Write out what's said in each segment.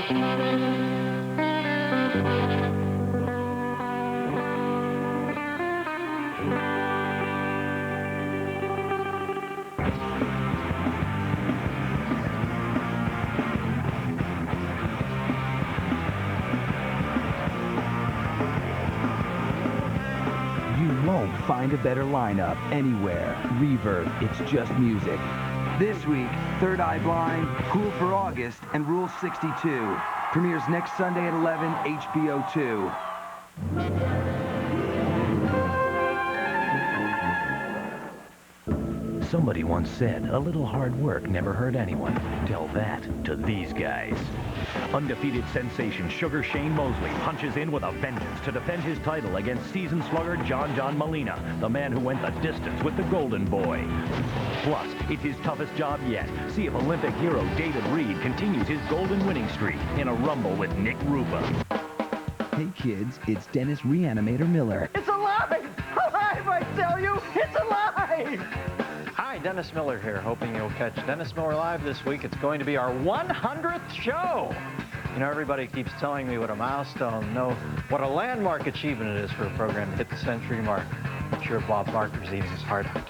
Won't find a better lineup anywhere. Reverb, it's just music. This week, Third Eye Blind, Cool for August, and Rule 62. Premieres next Sunday at 11, HBO2. Somebody once said, a little hard work never hurt anyone. Tell that to these guys. Undefeated sensation Sugar Shane Mosley punches in with a vengeance to defend his title against seasoned slugger John Molina, the man who went the distance with the Golden Boy. Plus, it's his toughest job yet. See if Olympic hero David Reed continues his golden winning streak in a rumble with Nick Rupa. Hey kids, it's Dennis Reanimator Miller. It's alive! Alive, I tell you! It's alive! Hi, Dennis Miller here, hoping you'll catch Dennis Miller Live this week. It's going to be our 100th show. You know, everybody keeps telling me what a milestone, no, what a landmark achievement it is for a program to hit the century mark. I'm sure Bob Barker's eating his heart out.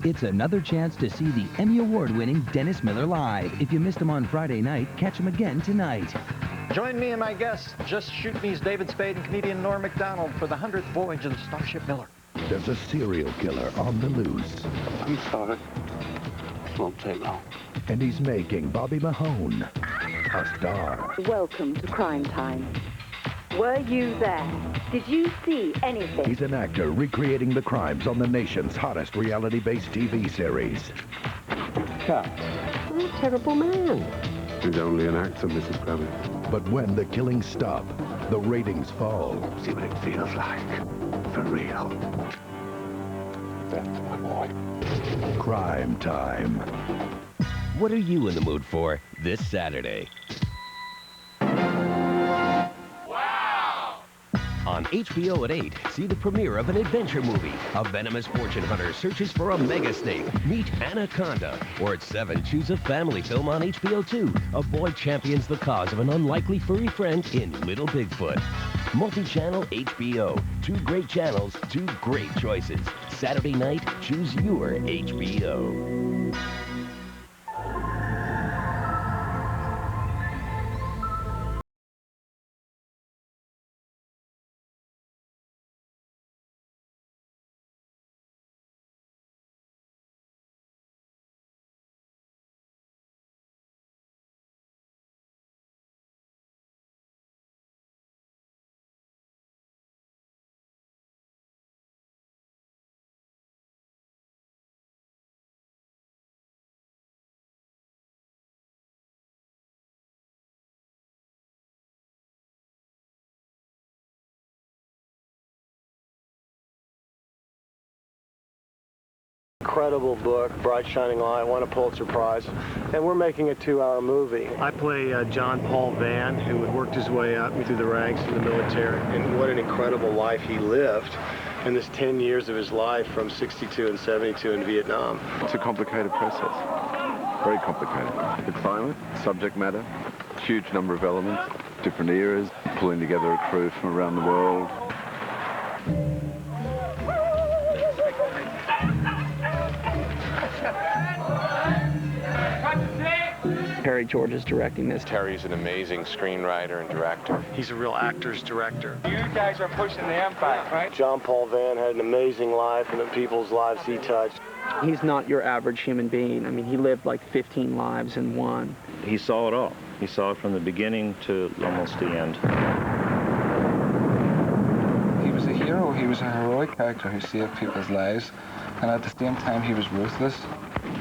It's another chance to see the Emmy Award-winning Dennis Miller live. If you missed him on Friday night, catch him again tonight. Join me and my guests, Just Shoot Me's David Spade and comedian Norm Macdonald for the 100th voyage of the Starship Miller. There's a serial killer on the loose. I'm sorry. It won't take long. And he's making Bobby Mahone a star. Welcome to Crime Time. Were you there? Did you see anything? He's an actor recreating the crimes on the nation's hottest reality-based TV series. Cat. What a terrible man. He's only an actor, Mrs. Craven. But when the killings stop, the ratings fall. See what it feels like. For real. That's my boy. Crime Time. What are you in the mood for this Saturday? On HBO at 8, see the premiere of an adventure movie. A venomous fortune hunter searches for a mega snake. Meet Anaconda. Or at 7, choose a family film on HBO2. A boy champions the cause of an unlikely furry friend in Little Bigfoot. Multi-channel HBO. 2 great channels, 2 great choices. Saturday night, choose your HBO. Incredible book, Bright Shining Light, won a Pulitzer Prize, and we're making a 2-hour movie. I play John Paul Vann, who had worked his way up through the ranks in the military, and what an incredible life he lived in this 10 years of his life from 62 and 72 in Vietnam. It's a complicated process. Very complicated. The climate, subject matter, huge number of elements, different eras, pulling together a crew from around the world. Terry George is directing this. Terry's an amazing screenwriter and director. He's a real actor's director. You guys are pushing the empire, right? John Paul Vann had an amazing life and the people's lives he touched. He's not your average human being. I mean, he lived like 15 lives in one. He saw it all. He saw it from the beginning to almost the end. He was a hero. He was a heroic character who saved people's lives. And at the same time, he was ruthless.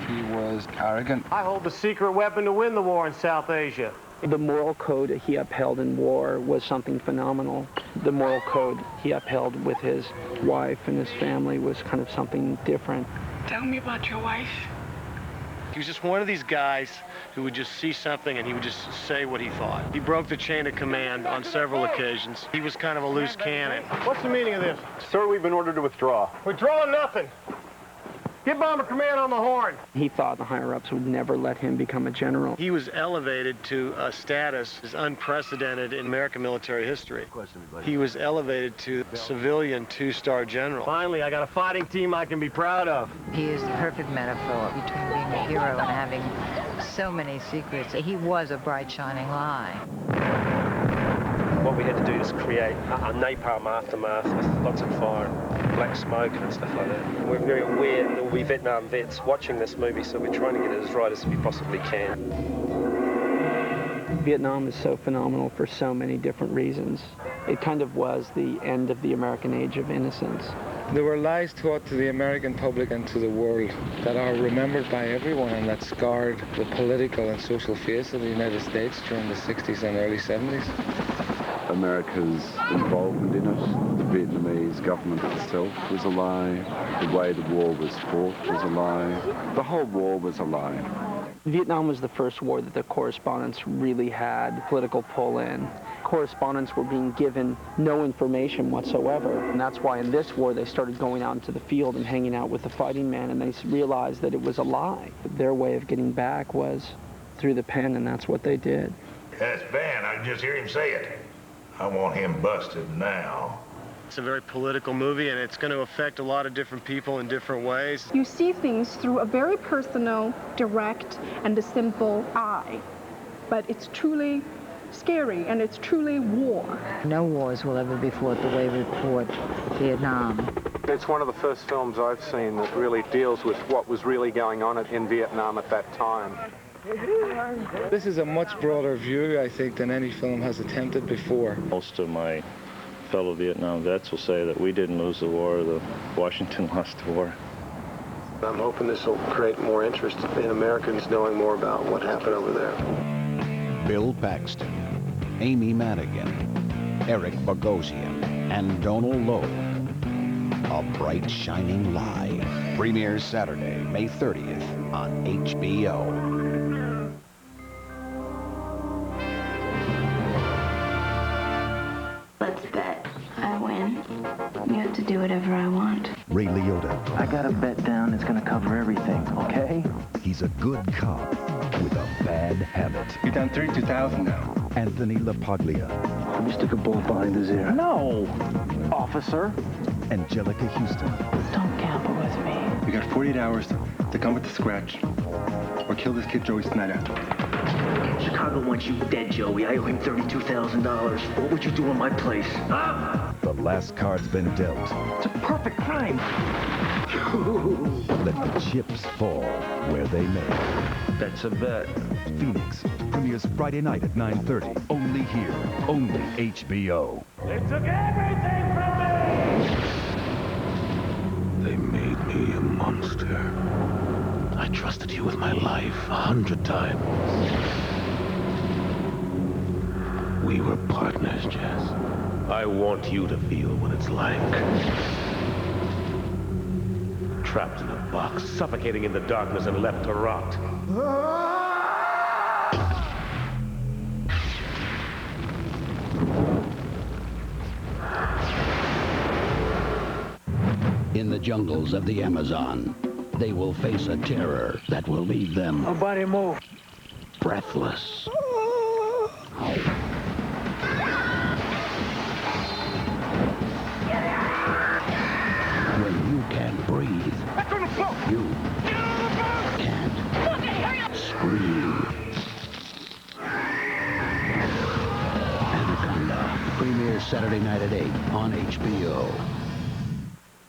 He was arrogant. I hold the secret weapon to win the war in South Asia. The moral code that he upheld in war was something phenomenal. The moral code he upheld with his wife and his family was kind of something different. Tell me about your wife. He was just one of these guys who would just see something and he would just say what he thought. He broke the chain of command on several occasions. He was kind of a loose cannon. What's the meaning of this? Sir, we've been ordered to withdraw. Withdrawing nothing. Get Bomber Command on the horn. He thought the higher-ups would never let him become a general. He was elevated to a status is unprecedented in American military history. He was elevated to civilian two-star general. Finally, I got a fighting team I can be proud of. He is the perfect metaphor between being a hero and having so many secrets. He was a bright, shining lie. What we had to do is create a napalm aftermath with lots of fire and black smoke and stuff like that. We're very aware that there will be Vietnam vets watching this movie, so we're trying to get it as right as we possibly can. Vietnam is so phenomenal for so many different reasons. It kind of was the end of the American age of innocence. There were lies taught to the American public and to the world that are remembered by everyone and that scarred the political and social face of the United States during the 60s and early 70s. America's involvement in it, the Vietnamese government itself was a lie, the way the war was fought was a lie, the whole war was a lie. Vietnam was the first war that the correspondents really had political pull in. Correspondents were being given no information whatsoever, and that's why in this war they started going out into the field and hanging out with the fighting men, and they realized that it was a lie. Their way of getting back was through the pen, and that's what they did. That's bad. I can just hear him say it. I want him busted now. It's a very political movie, and it's going to affect a lot of different people in different ways. You see things through a very personal, direct, and a simple eye. But it's truly scary, and it's truly war. No wars will ever be fought the way we fought Vietnam. It's one of the first films I've seen that really deals with what was really going on in Vietnam at that time. This is a much broader view, I think, than any film has attempted before. Most of my fellow Vietnam vets will say that we didn't lose the war, the Washington lost the war. I'm hoping this will create more interest in Americans knowing more about what happened over there. Bill Paxton, Amy Madigan, Eric Bogosian, and Donal Logue. A Bright Shining Lie. Premieres Saturday, May 30th on HBO. Let's bet. I win. You have to do whatever I want. Ray Liotta. I got a bet down that's gonna cover everything, okay? He's a good cop with a bad habit. You're down 32,000 now. Anthony LaPaglia. Let me stick a bullet behind his ear. No, officer. Angelica Houston. Don't gamble with me. You got 48 hours to come with the scratch or kill this kid Joey Snyder. Chicago wants you dead, Joey. I owe him $32,000. What would you do in my place? Huh? The last card's been dealt. It's a perfect crime. Let the chips fall where they may. That's a bet. Phoenix premieres Friday night at 9:30. Only here. Only HBO. They took everything from me! They made me a monster. I trusted you with my life 100 times. We were partners, Jess. I want you to feel what it's like. Trapped in a box, suffocating in the darkness and left to rot. In the jungles of the Amazon, they will face a terror that will leave them Nobody move. breathless. When you can't breathe, you can't scream. Anaconda premieres Saturday night at 8 on HBO.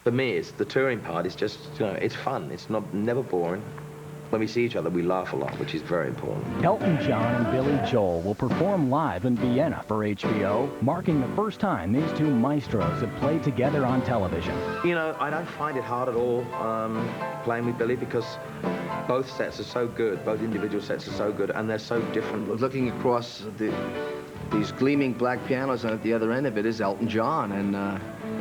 For me, it's the touring part. It's just, you know, it's fun. It's never boring. When we see each other, we laugh a lot, which is very important. Elton John and Billy Joel will perform live in Vienna for HBO, marking the first time these two maestros have played together on television. You know, I don't find it hard at all playing with Billy because both sets are so good, both individual sets are so good, and they're so different. Looking across these gleaming black pianos, and at the other end of it is Elton John, and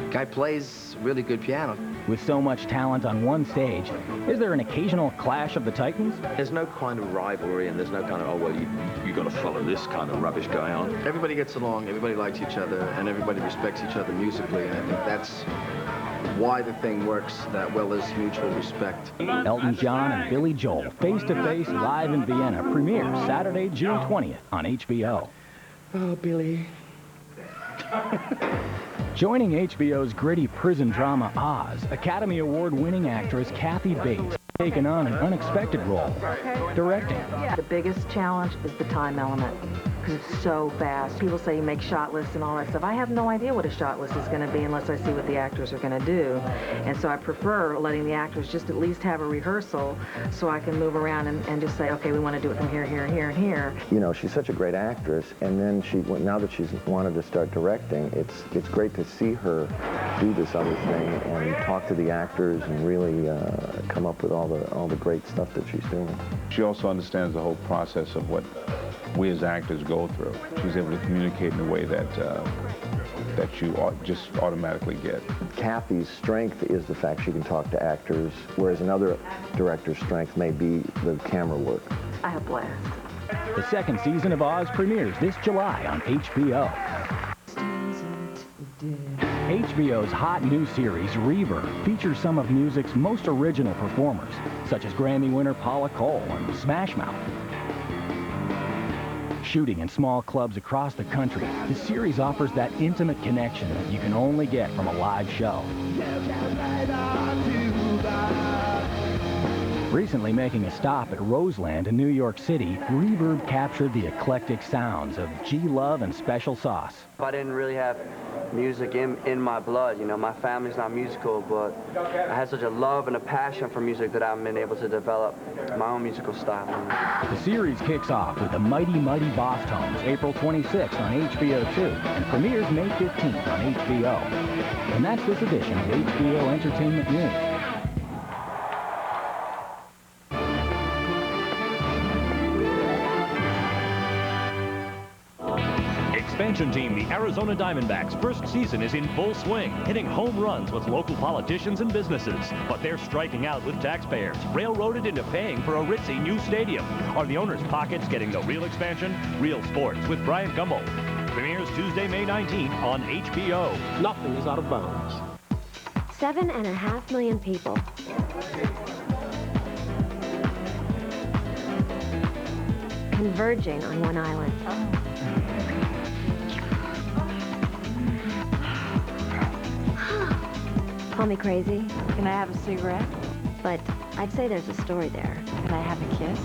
guy plays really good piano. With so much talent on one stage, is there an occasional clash of the titans? There's no kind of rivalry, and there's no kind of, oh, well, you got to follow this kind of rubbish going on. Everybody gets along, everybody likes each other, and everybody respects each other musically, and I think why the thing works that well is mutual respect. Elton John and Billy Joel, face-to-face, live in Vienna, premieres Saturday, June 20th on HBO. Oh, Billy. Joining HBO's gritty prison drama Oz, Academy Award-winning actress Kathy Bates has taken on an unexpected role, directing. The biggest challenge is the time element, because it's so fast. People say you make shot lists and all that stuff. I have no idea what a shot list is going to be unless I see what the actors are going to do. And so I prefer letting the actors just at least have a rehearsal so I can move around and just say, okay, we want to do it from here, here, here, and here. You know, she's such a great actress, and then now that she's wanted to start directing, it's great to see her do this other thing and talk to the actors and really come up with all the great stuff that she's doing. She also understands the whole process of what we as actors go through. She's able to communicate in a way that you just automatically get. Kathy's strength is the fact she can talk to actors, whereas another director's strength may be the camera work. I have blast. The second season of Oz premieres this July on HBO. HBO's hot new series, Reverb, features some of music's most original performers, such as Grammy winner Paula Cole and Smash Mouth. Shooting in small clubs across the country, the series offers that intimate connection that you can only get from a live show. Recently making a stop at Roseland in New York City, Reverb captured the eclectic sounds of G-Love and Special Sauce. I didn't really have music in my blood, you know, my family's not musical, but I had such a love and a passion for music that I've been able to develop my own musical style. The series kicks off with the Mighty Mighty Boss Tones, April 26th on HBO2, and premieres May 15th on HBO. And that's this edition of HBO Entertainment News. Expansion team, the Arizona Diamondbacks' first season is in full swing, hitting home runs with local politicians and businesses. But they're striking out with taxpayers, railroaded into paying for a ritzy new stadium. Are the owners' pockets getting the real expansion? Real Sports with Brian Gumbel. Premieres Tuesday, May 19th on HBO. Nothing is out of bounds. 7.5 million people. Converging on one island. Call me crazy. Can I have a cigarette? But I'd say there's a story there. Can I have a kiss?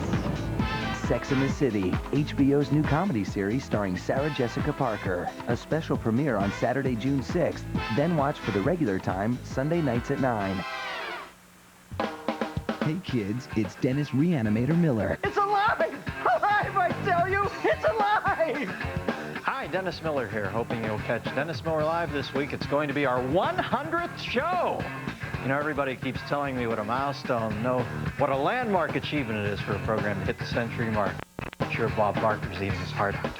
Sex and the City, HBO's new comedy series starring Sarah Jessica Parker. A special premiere on Saturday, June 6th. Then watch for the regular time, Sunday nights at 9. Hey kids, it's Dennis Reanimator Miller. It's alive! Alive, I tell you! It's alive! Hi, Dennis Miller here, hoping you'll catch Dennis Miller Live this week. It's going to be our 100th show. You know, everybody keeps telling me what a milestone, no, what a landmark achievement it is for a program to hit the century mark. I'm sure Bob Barker's eating his heart out.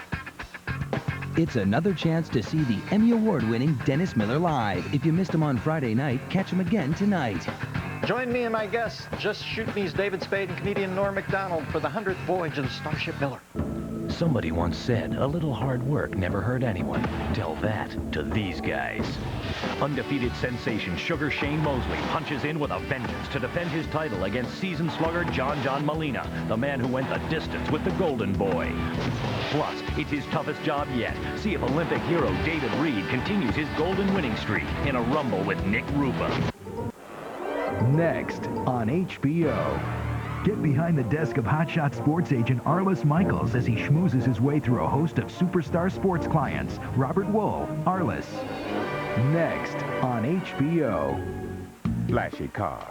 It's another chance to see the Emmy Award-winning Dennis Miller Live. If you missed him on Friday night, catch him again tonight. Join me and my guests, Just Shoot Me's David Spade and comedian Norm Macdonald for the 100th voyage of the Starship Miller. Somebody once said, a little hard work never hurt anyone. Tell that to these guys. Undefeated sensation Sugar Shane Mosley punches in with a vengeance to defend his title against seasoned slugger John Molina, the man who went the distance with the Golden Boy. Plus, it's his toughest job yet. See if Olympic hero David Reed continues his golden winning streak in a rumble with Nick Rupa. Next on HBO. Get behind the desk of hotshot sports agent Arliss Michaels as he schmoozes his way through a host of superstar sports clients. Robert Wool, Arliss. Next on HBO. Flashy cars,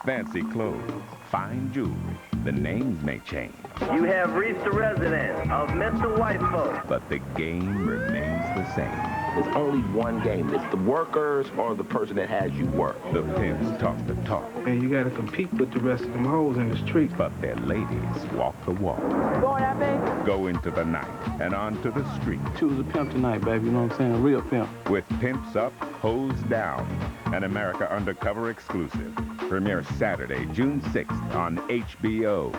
fancy clothes, fine jewelry. The names may change. You have reached the residence of Mr. White Folk. But the game remains the same. There's only one game. It's the workers or the person that has you work. The pimps talk the talk. And you got to compete with the rest of them hoes in the street. But their ladies walk the walk. Going out, baby? Go into the night and onto the street. Choose a pimp tonight, baby. You know what I'm saying? A real pimp. With Pimps Up, Hoes Down, an America Undercover exclusive. Premiere Saturday, June 6th on HBO.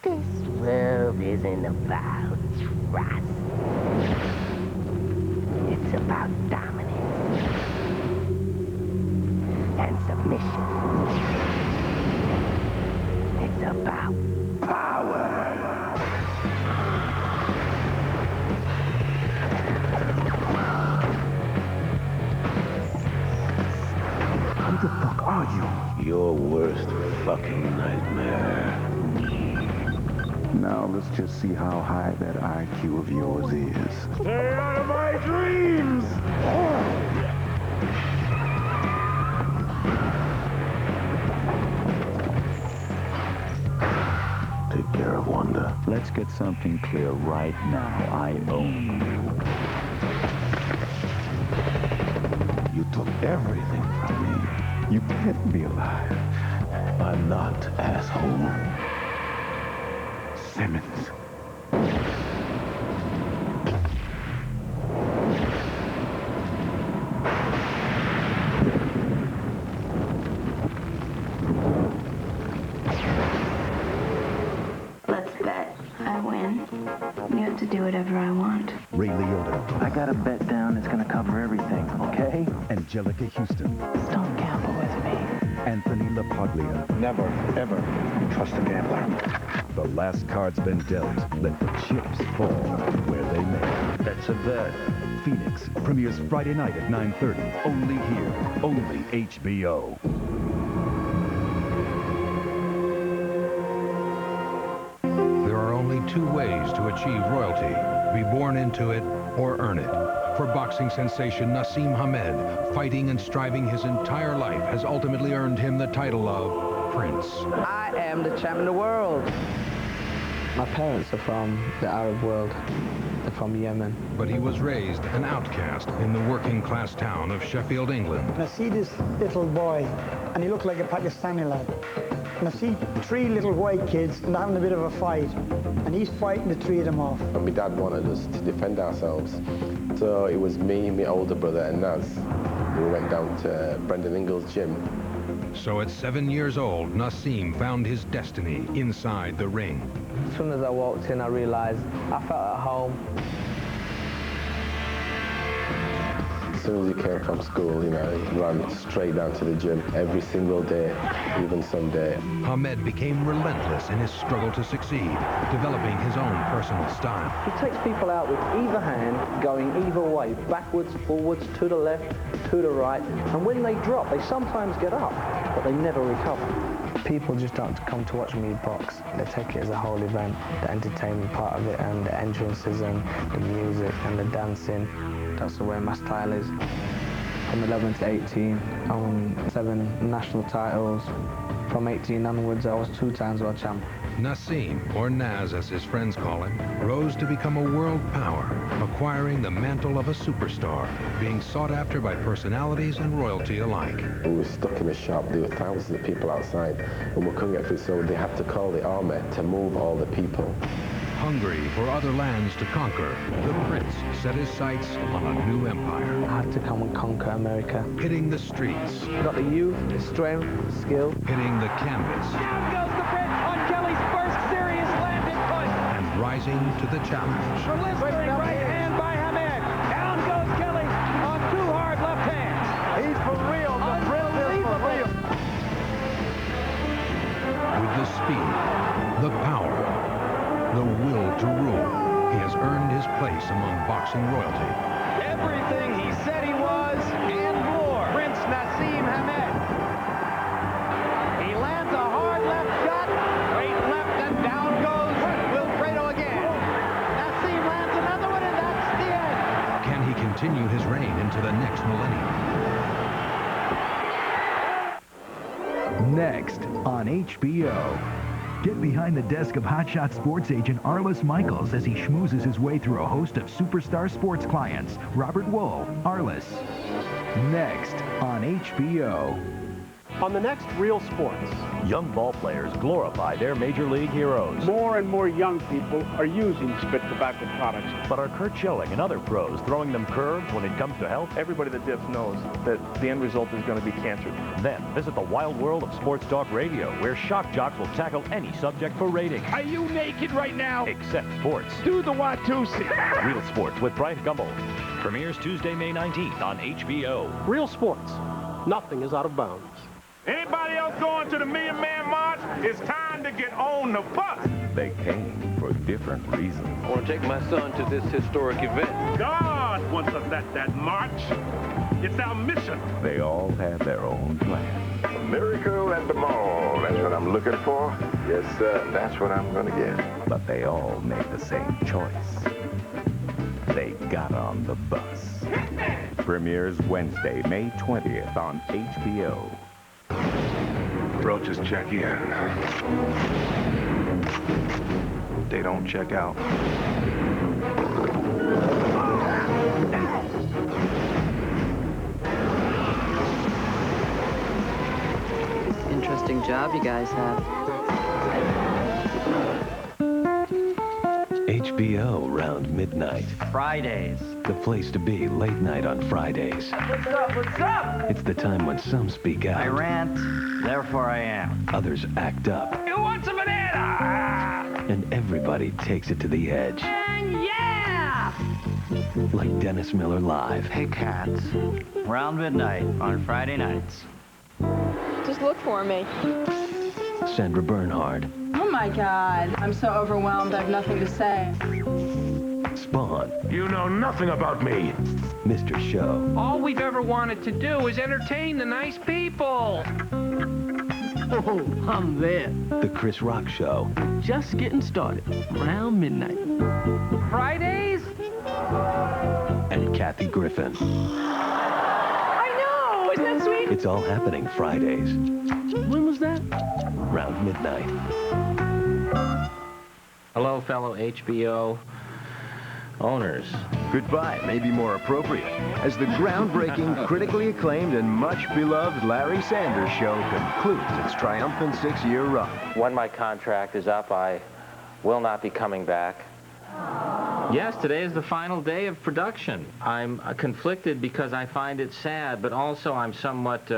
This world isn't about trust. It's about dominance. mission. It's about power. Who the fuck are you? Your worst fucking nightmare. Now let's just see how high that IQ of yours is. Stay out of my dreams! Take care of Wanda. Let's get something clear right now. I own you. You took everything from me. You can't be alive. I'm not, asshole. Simmons. Let's bet. I win. You have to do whatever I want. Ray Liotta. I got a bet down that's gonna cover everything, okay? Angelica Houston. Don't gamble with me. Anthony LaPaglia. Never, ever trust a gambler. The last card's been dealt. Let the chips fall where they may. That's a bet. Phoenix premieres Friday night at 9:30. Only here. Only HBO. There are only two ways to achieve royalty: be born into it or earn it. For boxing sensation Naseem Hamed, fighting and striving his entire life has ultimately earned him the title of Prince. I am the champion of the world. My parents are from the Arab world. They're from Yemen. But he was raised an outcast in the working class town of Sheffield, England. And I see this little boy, and he looked like a Pakistani lad. And I see three little white kids, and they're having a bit of a fight. And he's fighting the three of them off. And my dad wanted us to defend ourselves. So it was me, my older brother, and Naz. We went down to Brendan Ingles' gym. So at 7 years old, Naseem found his destiny inside the ring. As soon as I walked in, I realized I felt at home. As soon as he came from school, he ran straight down to the gym every single day, even Sunday. Hamed became relentless in his struggle to succeed, developing his own personal style. He takes people out with either hand, going either way, backwards, forwards, to the left, to the right. And when they drop, they sometimes get up, but they never recover. People just don't come to watch me box. They take it as a whole event, the entertainment part of it, and the entrances, and the music, and the dancing. That's the way my style is. From 11 to 18, I won 7 national titles. From 18 onwards, I was 2 times world champ. Naseem, or Naz as his friends call him, rose to become a world power, acquiring the mantle of a superstar, being sought after by personalities and royalty alike. We were stuck in a shop. There were thousands of people outside, and we couldn't get through, so they had to call the army to move all the people. Hungry for other lands to conquer, the prince set his sights on a new empire. I had to come and conquer America. Hitting the streets. You got the youth, the strength, the skill. Hitting the canvas. Down goes the Prince on Kelly's first serious landed push. And rising to the challenge. Blistering right hand by Hamed. Down goes Kelly on 2 hard left hands. He's for real. The Prince is for real. With the speed, the power, the will to rule, he has earned his place among boxing royalty. Everything he said he was and more. Prince Naseem Hamed. He lands a hard left shot. Straight left and down goes Wilfredo again. Naseem lands another one and that's the end. Can he continue his reign into the next millennium? Next on HBO. Get behind the desk of hotshot sports agent Arliss Michaels as he schmoozes his way through a host of superstar sports clients. Robert Wool, Arliss. Next on HBO. On the next Real Sports. Young ball players glorify their major league heroes. More and more young people are using spit tobacco products. But are Kurt Schilling and other pros throwing them curves when it comes to health? Everybody that dips knows that the end result is going to be cancer. Then visit the wild world of Sports Talk Radio, where shock jocks will tackle any subject for ratings. Are you naked right now? Except sports. Do the Watusi. Real Sports with Brian Gumbel. Premieres Tuesday, May 19th on HBO. Real Sports. Nothing is out of bounds. Anybody else going to the Million Man March? It's time to get on the bus. They came for different reasons. I want to take my son to this historic event. God wants us at that march. It's our mission. They all have their own plans. A miracle at the mall. That's what I'm looking for. Yes, sir. That's what I'm going to get. But they all made the same choice. They got on the bus. Premieres Wednesday, May 20th on HBO. Roaches check in. They don't check out. Interesting job you guys have. HBO round midnight. Fridays. The place to be late night on Fridays. What's up? What's up? It's the time when some speak out. I rant, therefore I am. Others act up. Who wants a banana? And everybody takes it to the edge. And yeah! Like Dennis Miller Live. Hey, cats. Round midnight on Friday nights. Just look for me. Sandra Bernhard. Oh my God. I'm so overwhelmed, I have nothing to say. Spawn. You know nothing about me. Mr. Show. All we've ever wanted to do is entertain the nice people. Oh, I'm there. The Chris Rock Show. Just getting started. Around midnight. Fridays? And Kathy Griffin. I know! Isn't that sweet? It's all happening Fridays. When was that? Round midnight. Hello, fellow HBO owners. Goodbye may be more appropriate, as the groundbreaking, critically acclaimed, and much beloved Larry Sanders Show concludes its triumphant 6-year run. When my contract is up, I will not be coming back. Yes, today is the final day of production. I'm conflicted because I find it sad, but also I'm somewhat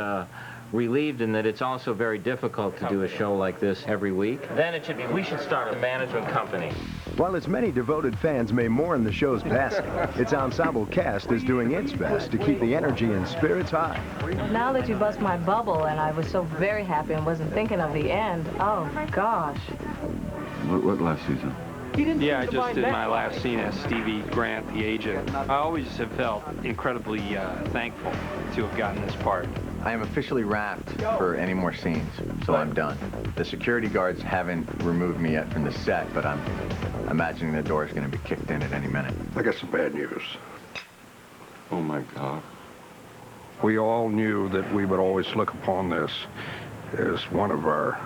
relieved in that it's also very difficult to do a show like this every week. Then it should be, we should start a management company. While its many devoted fans may mourn the show's passing, its ensemble cast is doing its best to keep the energy and spirits high. Now that you bust my bubble, and I was so very happy and wasn't thinking of the end, oh gosh. What last season? Yeah, I just did my last scene as Stevie Grant, the agent. I always have felt incredibly thankful to have gotten this part. I am officially wrapped for any more scenes, so I'm done. The security guards haven't removed me yet from the set, but I'm imagining the door is going to be kicked in at any minute. I got some bad news. Oh, my God. We all knew that we would always look upon this as one of our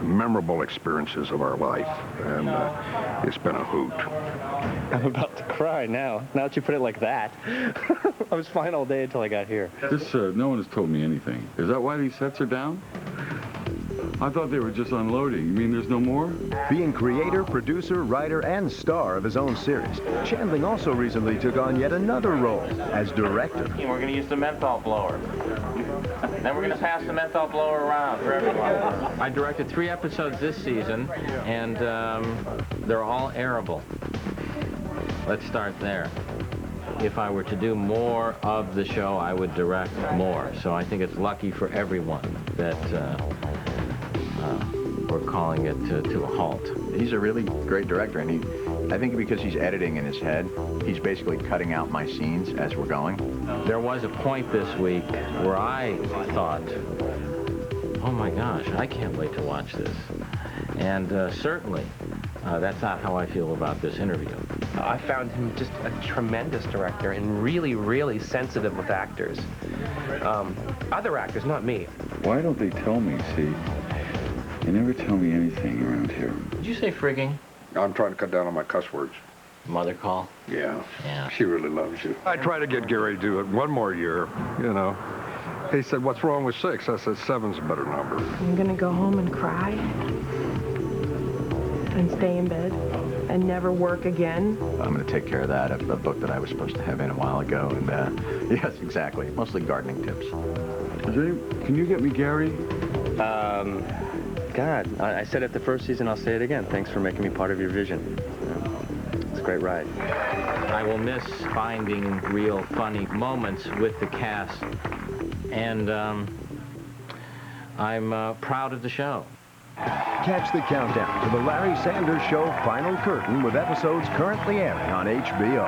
memorable experiences of our life, and it's been a hoot. I'm about to cry now that you put it like that. I was fine all day until I got here. This, no one has told me anything. Is that why these sets are down? I thought they were just unloading. You mean there's no more? Being creator, producer, writer, and star of his own series, Chandling also recently took on yet another role as director. We're going to use the menthol blower. Then we're going to pass the menthol blower around for everyone. I directed 3 episodes this season, and they're all airable. Let's start there. If I were to do more of the show, I would direct more. So I think it's lucky for everyone that we're calling it to a halt. He's a really great director, and I think because he's editing in his head, he's basically cutting out my scenes as we're going. There was a point this week where I thought, oh my gosh, I can't wait to watch this. And certainly, that's not how I feel about this interview. I found him just a tremendous director and really, really sensitive with actors. Other actors, not me. Why don't they tell me, see? They never tell me anything around here. Did you say frigging? I'm trying to cut down on my cuss words. Mother call? Yeah. Yeah. She really loves you. I tried to get Gary to do it one more year, you know. He said, what's wrong with 6? I said, 7's a better number. I'm gonna go home and cry and stay in bed and never work again. I'm going to take care of that, a book that I was supposed to have in a while ago, and yes, exactly, mostly gardening tips. Can you get me Gary? God, I said it the first season, I'll say it again. Thanks for making me part of your vision. It's a great ride. I will miss finding real funny moments with the cast. And I'm proud of the show. Catch the countdown to the Larry Sanders Show Final Curtain with episodes currently airing on HBO.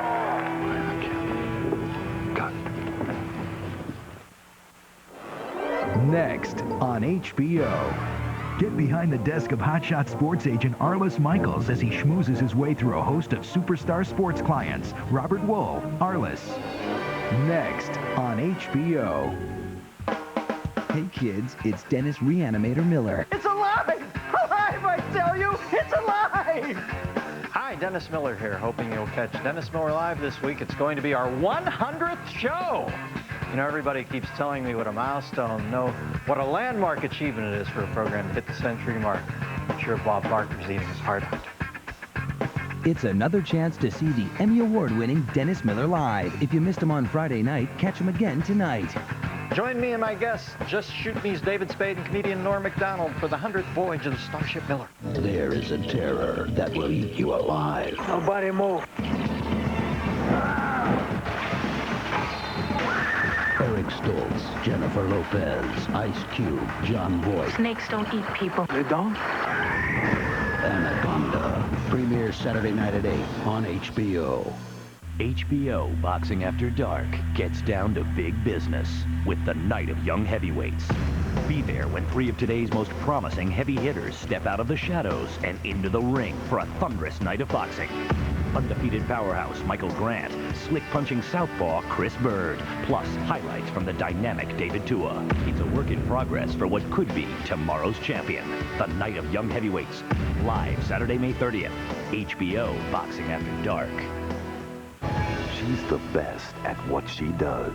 Next on HBO. Get behind the desk of hotshot sports agent Arliss Michaels as he schmoozes his way through a host of superstar sports clients. Robert Wool, Arliss. Next on HBO. Hey kids, it's Dennis Reanimator Miller. It's alive! Alive, I tell you! It's alive! Hi, Dennis Miller here, hoping you'll catch Dennis Miller Live this week. It's going to be our 100th show. You know, everybody keeps telling me what a milestone, what a landmark achievement it is for a program to hit the century mark. I'm sure Bob Barker's eating his heart out. It's another chance to see the Emmy Award-winning Dennis Miller live. If you missed him on Friday night, catch him again tonight. Join me and my guests, Just Shoot Me's David Spade and comedian Norm Macdonald for the 100th voyage of the Starship Miller. There is a terror that will eat you alive. Nobody move. Eric Stoltz, Jennifer Lopez, Ice Cube, John Voight. Snakes don't eat people. They don't? Anaconda. Premieres Saturday night at 8 on HBO. HBO Boxing After Dark gets down to big business with the Night of Young Heavyweights. Be there when 3 of today's most promising heavy hitters step out of the shadows and into the ring for a thunderous night of boxing. Undefeated powerhouse Michael Grant, slick-punching southpaw Chris Bird, plus highlights from the dynamic David Tua. It's a work in progress for what could be tomorrow's champion. The Night of Young Heavyweights, live Saturday, May 30th. HBO Boxing After Dark. She's the best at what she does.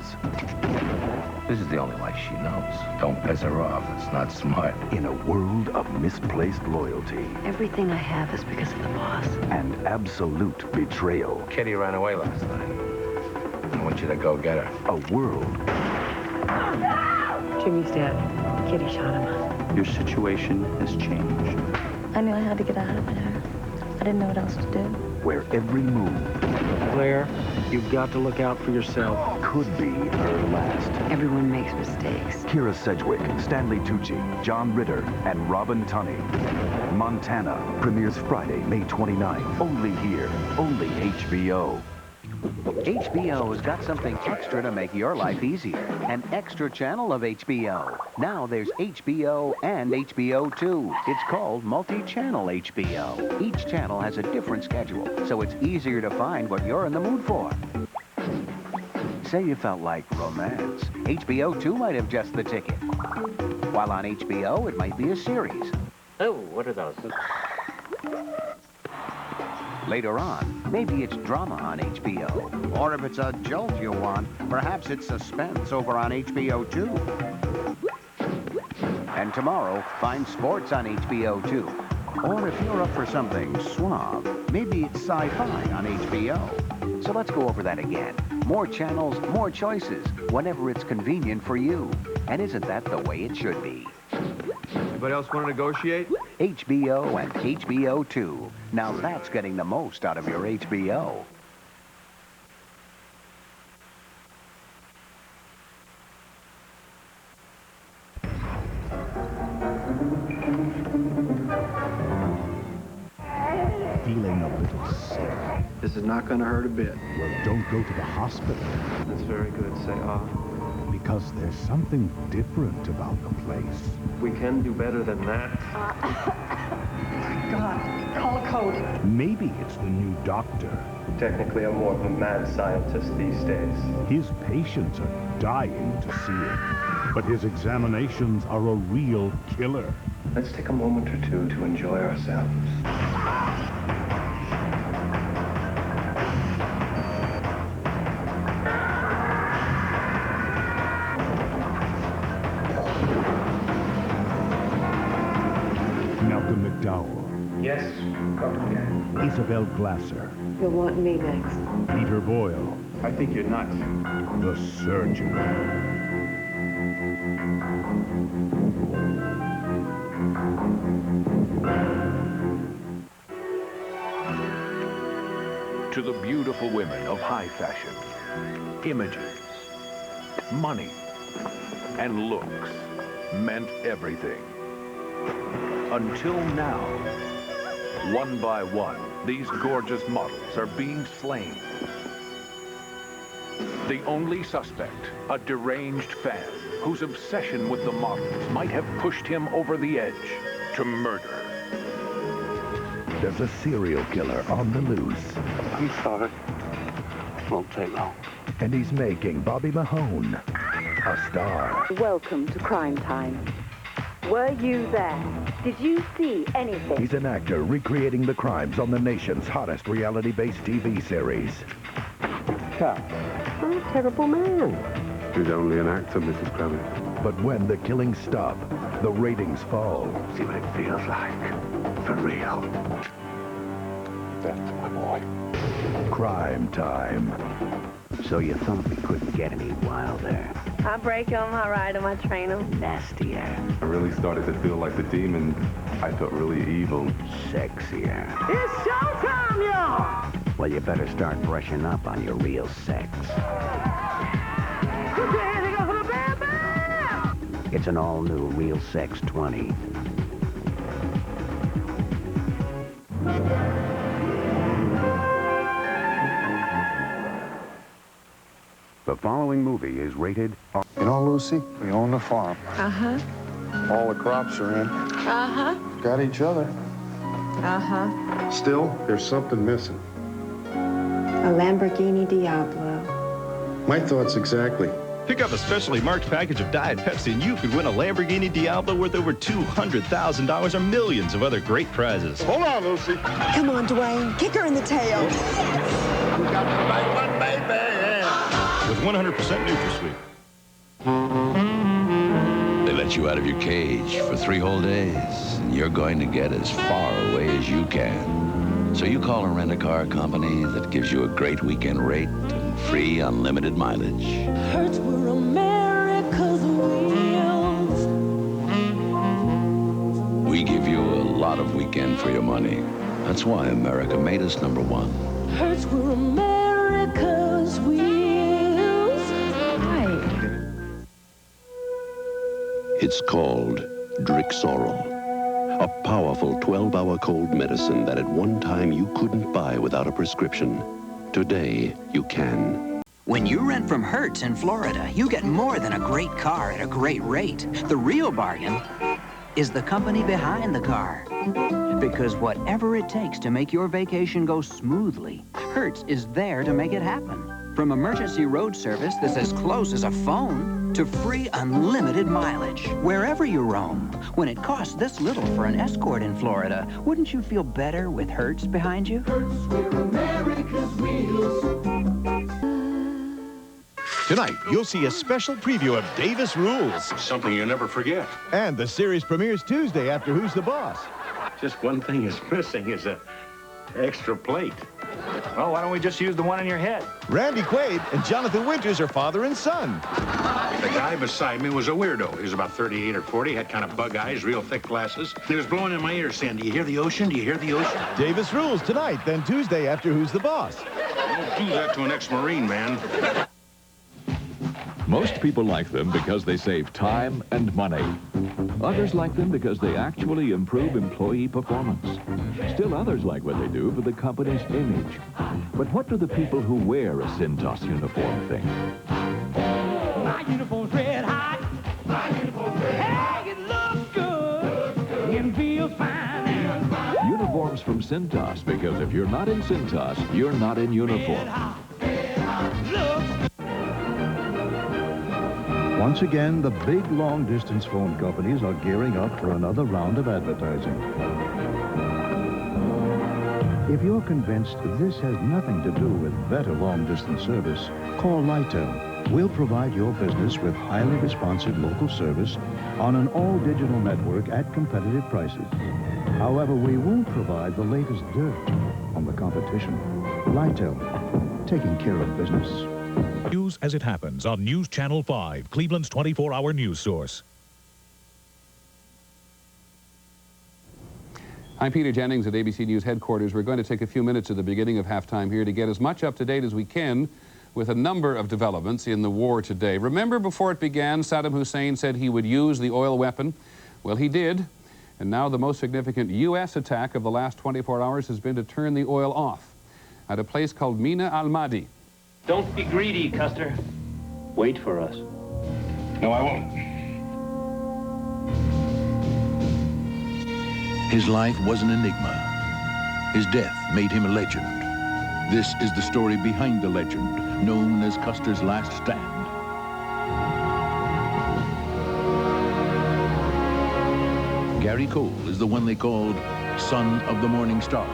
This is the only life she knows. Don't piss her off. It's not smart. In a world of misplaced loyalty Everything I have is because of the boss. and absolute betrayal. Kitty ran away last night. I want you to go get her. A world Jimmy's dead. Kitty shot him. Your situation has changed. I knew I had to get out of there. I didn't know what else to do. where every move Claire, you've got to look out for yourself. could be her last. Everyone makes mistakes. Kira Sedgwick, Stanley Tucci, John Ritter, and Robin Tunney. Montana premieres Friday, May 29th. Only here, only HBO. HBO's got something extra to make your life easier. An extra channel of HBO. Now there's HBO and HBO2. It's called multi-channel HBO. Each channel has a different schedule, so it's easier to find what you're in the mood for. Say you felt like romance. HBO2 might have just the ticket. While on HBO, it might be a series. Oh, what are those? Later on, maybe it's drama on HBO. Or if it's a jolt you want, perhaps it's suspense over on HBO2. And tomorrow, find sports on HBO2. Or if you're up for something suave, maybe it's sci-fi on HBO. So let's go over that again. More channels, more choices, whenever it's convenient for you. And isn't that the way it should be? Anybody else want to negotiate? HBO and HBO2. Now that's getting the most out of your HBO. Feeling a little sick. This is not going to hurt a bit. Well, don't go to the hospital. That's very good. Say, Because there's something different about the place. we can do better than that. God, call a code. Maybe it's the new doctor. Technically, I'm more of a mad scientist these days. His patients are dying to see him, but his examinations are a real killer. Let's take a moment or two to enjoy ourselves. Malcolm McDowell. Yes, Captain. Isabel Glasser. You'll want me next. Peter Boyle. I think you're nuts. The surgeon. To the beautiful women of high fashion, images, money, and looks. meant everything. Until now, one by one, these gorgeous models are being slain. The only suspect, a deranged fan whose obsession with the models might have pushed him over the edge to murder. There's a serial killer on the loose. I'm sorry. Won't take long. And he's making Bobby Mahone a star. Welcome to Crime Time. Were you there? Did you see anything? He's an actor recreating the crimes on the nation's hottest reality-based TV series. Cat, I'm a terrible man. He's only an actor, Mrs. Kravitz. But when the killings stop, the ratings fall. See what it feels like. For real. That's my boy. Crime Time. So you thought we couldn't get any wilder? I break on my ride and I train them. Nastier. I really started to feel like the demon. I felt really evil. Sexier. It's showtime, y'all! Well, you better start brushing up on your real sex. Put your hands together for the Bam Bam! It's an all-new Real Sex 20. The following movie is rated R. You know, Lucy, we own the farm. Uh-huh. All the crops are in. Uh-huh. Got each other. Uh-huh. Still, there's something missing. A Lamborghini Diablo. My thoughts exactly. Pick up a specially marked package of Diet Pepsi and you could win a Lamborghini Diablo worth over $200,000 or millions of other great prizes. Hold on, Lucy. Come on, Dwayne. Kick her in the tail. We got the right one, baby. With 100% NutraSweet. They let you out of your cage for 3 whole days, and you're going to get as far away as you can. So you call a rent-a-car company that gives you a great weekend rate and free unlimited mileage. Hurts were America's wheels. We give you a lot of weekend for your money. That's why America made us #1. Hurts were America's wheels. It's called Drixoral, a powerful 12-hour cold medicine that at one time you couldn't buy without a prescription. Today, you can. When you rent from Hertz in Florida, you get more than a great car at a great rate. The real bargain is the company behind the car. Because whatever it takes to make your vacation go smoothly, Hertz is there to make it happen. From emergency road service that's as close as a phone to free unlimited mileage. Wherever you roam, when it costs this little for an Escort in Florida, wouldn't you feel better with Hertz behind you? Hertz, we're America's wheels. Tonight, you'll see a special preview of Davis Rules. Something you never forget. And the series premieres Tuesday after Who's the Boss? Just one thing is missing is a extra plate. Well, why don't we just use the one in your head? Randy Quaid and Jonathan Winters are father and son. The guy beside me was a weirdo. He was about 38 or 40, had kind of bug eyes, real thick glasses. He was blowing in my ear saying, "Do you hear the ocean? Do you hear the ocean?" Davis Rules tonight, then Tuesday after Who's the Boss? Don't do that to an ex-Marine, man. Most people like them because they save time and money. Others like them because they actually improve employee performance. Still others like what they do for the company's image. But what do the people who wear a Cintas uniform think? My uniform's red hot. My uniform's red hot. Hey, it looks good. And feels fine. Uniforms from Cintas, because if you're not in Cintas, you're not in uniform. Once again, the big long-distance phone companies are gearing up for another round of advertising. If you're convinced this has nothing to do with better long-distance service, call Lytel. We'll provide your business with highly responsive local service on an all-digital network at competitive prices. However, we won't provide the latest dirt on the competition. Lytel, taking care of business. News as it happens on News Channel 5, Cleveland's 24-hour news source. I'm Peter Jennings at ABC News headquarters. We're going to take a few minutes at the beginning of halftime here to get as much up to date as we can with a number of developments in the war today. Remember, before it began, Saddam Hussein said he would use the oil weapon. Well, he did. And now the most significant U.S. attack of the last 24 hours has been to turn the oil off at a place called Mina al-Madi. Don't be greedy, Custer. Wait for us. No, I won't. His life was an enigma. His death made him a legend. This is the story behind the legend, known as Custer's Last Stand. Gary Cole is the one they called Son of the Morning Star.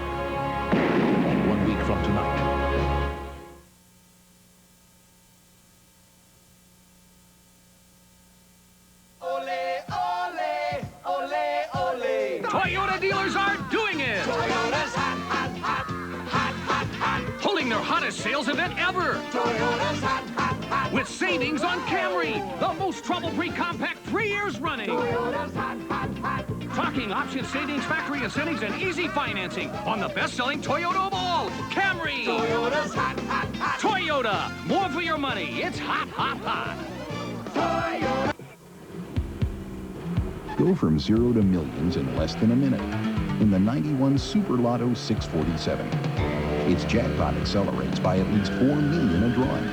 And 1 week from tonight, Toyota dealers are doing it! Toyota's hot, hot, hot, hot, hot, hot. Holding their hottest sales event ever! Toyota's hot, hot, hot. With savings on Camry, the most trouble-free compact 3 years running. Toyota's hot, hot, hot. Talking option savings, factory incentives, and easy financing on the best-selling Toyota of all, Camry! Toyota's hot, hot, hot. Toyota, more for your money. It's hot, hot, hot. Toyota. Go from 0 to millions in less than a minute in the 91 Super Lotto 647. Its jackpot accelerates by at least 4 million a drawing.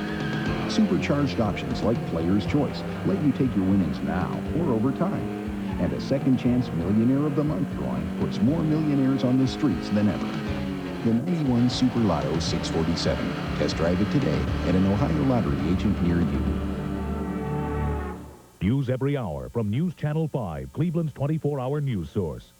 Supercharged options like Player's Choice let you take your winnings now or over time. And a second chance Millionaire of the Month drawing puts more millionaires on the streets than ever. The 91 Super Lotto 647. Test drive it today at an Ohio Lottery agent near you. News every hour from News Channel 5, Cleveland's 24-hour news source.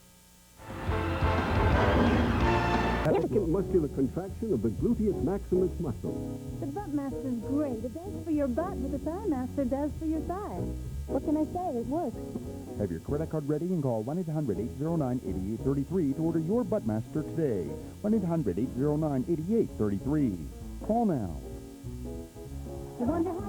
Significant muscular contraction of the gluteus maximus muscle. The Buttmaster's great. It does for your butt what the Thigh Master does for your thighs. What can I say? It works. Have your credit card ready and call 1-800-809-8833 to order your Buttmaster today. 1-800-809-8833. Call now. I wonder how you